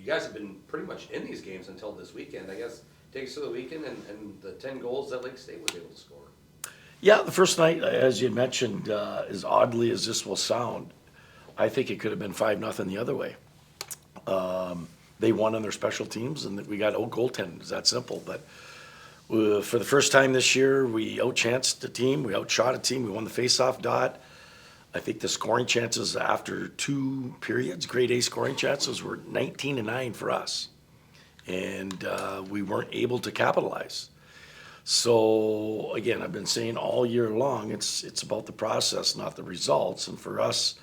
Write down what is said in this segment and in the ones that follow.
you guys have been pretty much in these games until this weekend. I guess takes to the weekend and the 10 goals that Lake State was able to score. Yeah, the first night, as you mentioned, as oddly as this will sound, I think it could have been 5-0 the other way. They won on their special teams, and we got out goaltending. It's that simple. But for the first time this year, we outchanced the team. We outshot a team. We won the faceoff dot. I think the scoring chances after 2 periods, grade A scoring chances, were 19-9 for us. And we weren't able to capitalize. So, again, I've been saying all year long, it's about the process, not the results. And for us,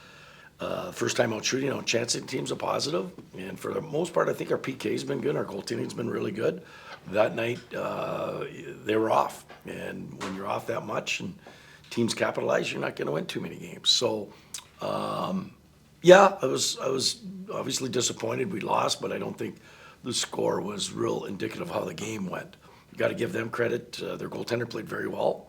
first time out shooting, chancing teams a positive. And for the most part, I think our PK's been good. Our goaltending's been really good. That night, they were off. And when you're off that much and teams capitalize, you're not going to win too many games. So, yeah, I was obviously disappointed we lost, but I don't think the score was real indicative of how the game went. You got to give them credit. Their goaltender played very well.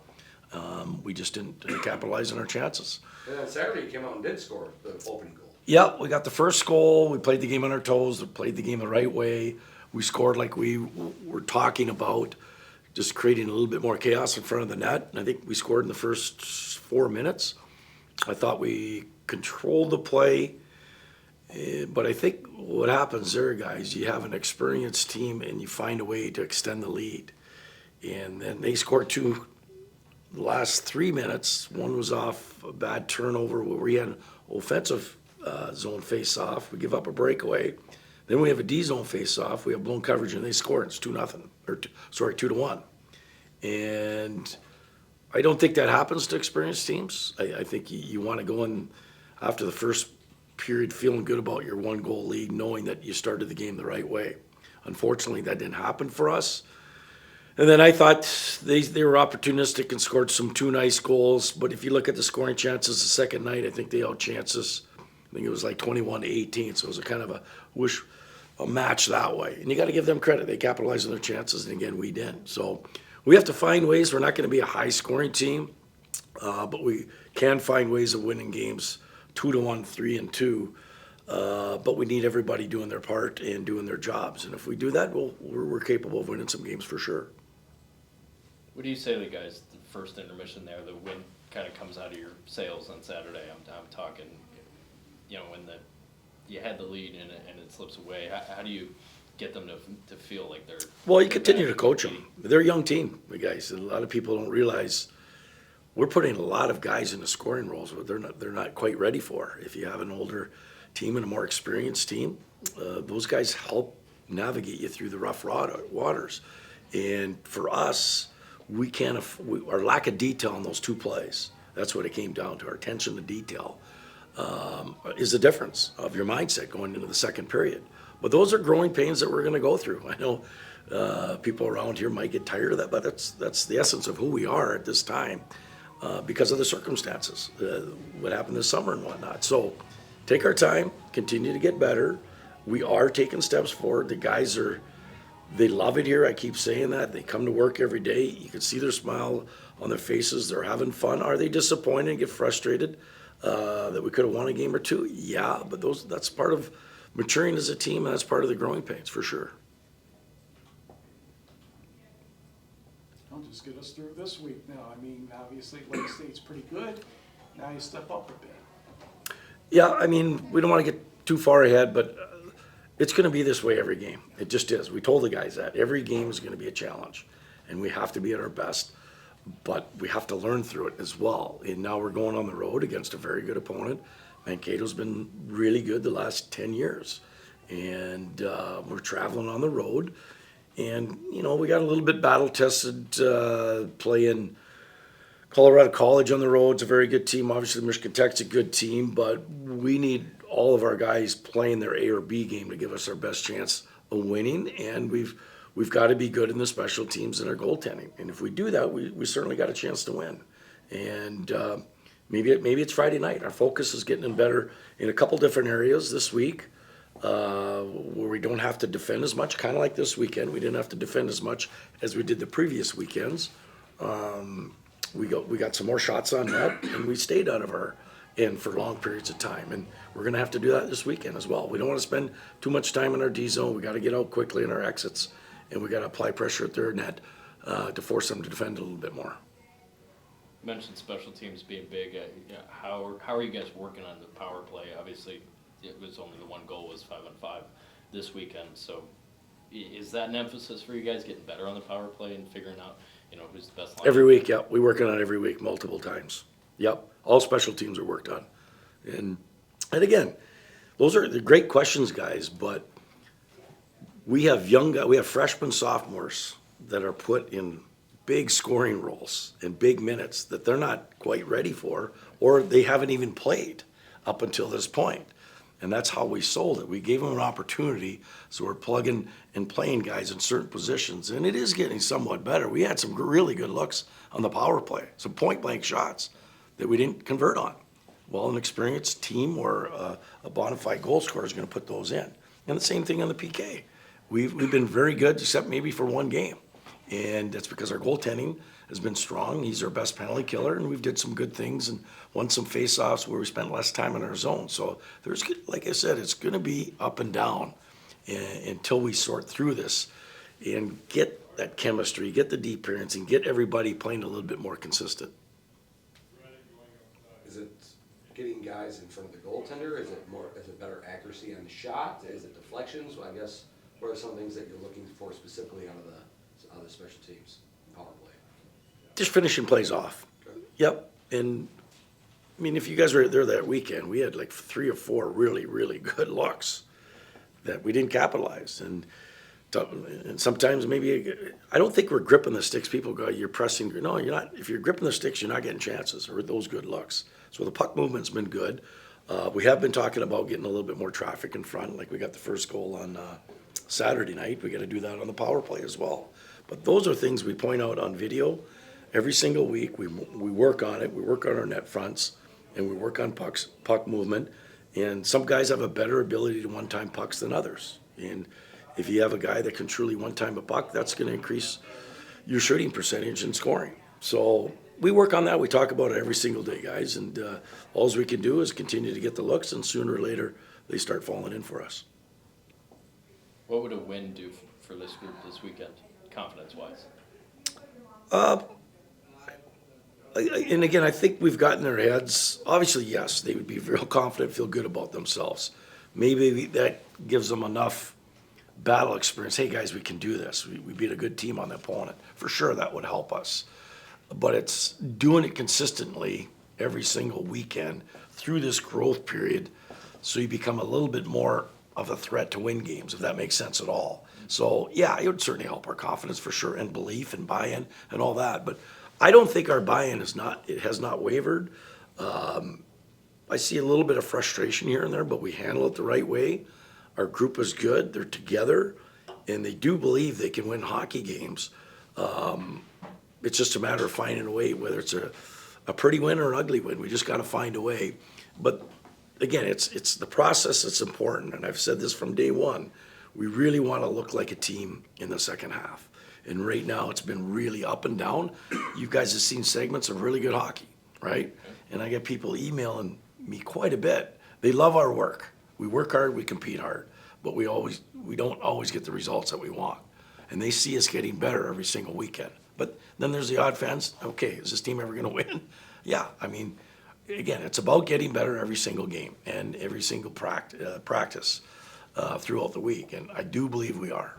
We just didn't capitalize on our chances. And on Saturday, you came out and did score the opening goal. Yeah, we got the first goal. We played the game on our toes. We played the game the right way. We scored like we were talking about, just creating a little bit more chaos in front of the net. And I think we scored in the first 4 minutes. I thought we controlled the play. But I think what happens there, guys, you have an experienced team and you find a way to extend the lead. And then they scored 2 the last 3 minutes. One was off a bad turnover where we had an offensive zone face-off. We give up a breakaway. Then we have a D zone face-off. We have blown coverage and they scored. It's 2-0, 2-1. And I don't think that happens to experienced teams. I think you want to go in after the first period feeling good about your 1-goal lead, knowing that you started the game the right way. Unfortunately, that didn't happen for us. And then I thought they were opportunistic and scored some 2 nice goals. But if you look at the scoring chances the second night, I think they outchanced us. I think it was like 21-18. So it was a kind of a match that way. And you got to give them credit. They capitalized on their chances, and again, we didn't. So we have to find ways. We're not going to be a high-scoring team, but we can find ways of winning games 2-1, 3-2. But we need everybody doing their part and doing their jobs. And if we do that, we're capable of winning some games for sure. What do you say to the guys, the first intermission there, the win kind of comes out of your sails on Saturday? I'm talking, when you had the lead and it slips away. How do you get them to feel like they're... Well, you continue to coach them. They're a young team, the guys. A lot of people don't realize we're putting a lot of guys into scoring roles that they're not quite ready for. If you have an older team and a more experienced team, those guys help navigate you through the rough waters. And for us, our lack of detail in those 2 plays, that's what it came down to. Our attention to detail is the difference of your mindset going into the second period. But those are growing pains that we're going to go through. I know people around here might get tired of that, but that's the essence of who we are at this time because of the circumstances, what happened this summer and whatnot. So take our time, continue to get better. We are taking steps forward. The guys they love it here. I keep saying that. They come to work every day. You can see their smile on their faces. They're having fun. Are they disappointed and get frustrated that we could have won a game or 2? Yeah, but that's part of maturing as a team, and that's part of the growing pains for sure. I'll just get us through this week now. I mean, obviously, Lake State's pretty good. Now you step up a bit. Yeah, I mean, we don't want to get too far ahead, but it's going to be this way every game. It just is. We told the guys that. Every game is going to be a challenge, and we have to be at our best, but we have to learn through it as well. And now we're going on the road against a very good opponent. Mankato's been really good the last 10 years, and we're traveling on the road. And, we got a little bit battle-tested playing Colorado College on the road. It's a very good team. Obviously, Michigan Tech's a good team, but we need all of our guys playing their A or B game to give us our best chance of winning. And we've got to be good in the special teams and our goaltending. And if we do that, we certainly got a chance to win. And maybe it's Friday night. Our focus is getting better in a couple different areas this week. Where we don't have to defend as much, kind of like this weekend. We didn't have to defend as much as we did the previous weekends. We got some more shots on net, and we stayed out of our and for long periods of time. And we're gonna have to do that this weekend as well. We don't wanna spend too much time in our D zone. We gotta get out quickly in our exits, and we gotta apply pressure at their net to force them to defend a little bit more. You mentioned special teams being big. How are you guys working on the power play? Obviously, it was only the one goal was 5-on-5 this weekend. So is that an emphasis for you guys, getting better on the power play and figuring out, who's the best line? Every week, yep. We work on it every week, multiple times. Yep. All special teams are worked on. And again, those are the great questions, guys, but we have we have freshmen, sophomores that are put in big scoring roles and big minutes that they're not quite ready for, or they haven't even played up until this point. And that's how we sold it. We gave them an opportunity, so we're plugging and playing guys in certain positions, and it is getting somewhat better. We had some really good looks on the power play, some point-blank shots that we didn't convert on. Well, an experienced team or a bona fide goal scorer is going to put those in. And the same thing on the PK. We've been very good, except maybe for one game. And that's because our goaltending has been strong. He's our best penalty killer, and we've did some good things and won some face-offs where we spent less time in our zone. So there's, like I said, it's going to be up and down until we sort through this and get that chemistry, get the deep appearance, and get everybody playing a little bit more consistent. Is it getting guys in front of the goaltender? Is it better accuracy on the shot? Is it deflections? Well, I guess, what are some things that you're looking for specifically out of the special teams power play? Just finishing plays off. Yep. And I mean, if you guys were there that weekend, we had like 3 or 4 really, really good looks that we didn't capitalize. And sometimes maybe, I don't think we're gripping the sticks. People go, you're pressing. No, you're not. If you're gripping the sticks, you're not getting chances or those good looks. So the puck movement's been good. We have been talking about getting a little bit more traffic in front. Like we got the first goal on Saturday night. We got to do that on the power play as well. But those are things we point out on video every single week. We work on it. We work on our net fronts, and we work on puck movement. And some guys have a better ability to one-time pucks than others. And if you have a guy that can truly one-time a puck, that's going to increase your shooting percentage and scoring. So we work on that. We talk about it every single day, guys. And all we can do is continue to get the looks, and sooner or later they start falling in for us. What would a win do for this group this weekend, confidence-wise? And again, I think we've gotten their heads, obviously, yes, they would be real confident, feel good about themselves. Maybe that gives them enough battle experience. Hey, guys, we can do this. We beat a good team on the opponent. For sure, that would help us. But it's doing it consistently every single weekend through this growth period so you become a little bit more of a threat to win games, if that makes sense at all. So, yeah, it would certainly help our confidence for sure, and belief and buy-in and all that. But I don't think our buy-in has not wavered. I see a little bit of frustration here and there, but we handle it the right way. Our group is good. They're together, and they do believe they can win hockey games. It's just a matter of finding a way, whether it's a pretty win or an ugly win. We just got to find a way. But again, it's the process that's important, and I've said this from day one. We really want to look like a team in the second half. And right now, it's been really up and down. You guys have seen segments of really good hockey, right? And I get people emailing me quite a bit. They love our work. We work hard, we compete hard, but we don't always get the results that we want. And they see us getting better every single weekend. But then there's the odd fans. Okay, is this team ever going to win? Yeah, I mean, again, it's about getting better every single game and every single practice throughout the week. And I do believe we are.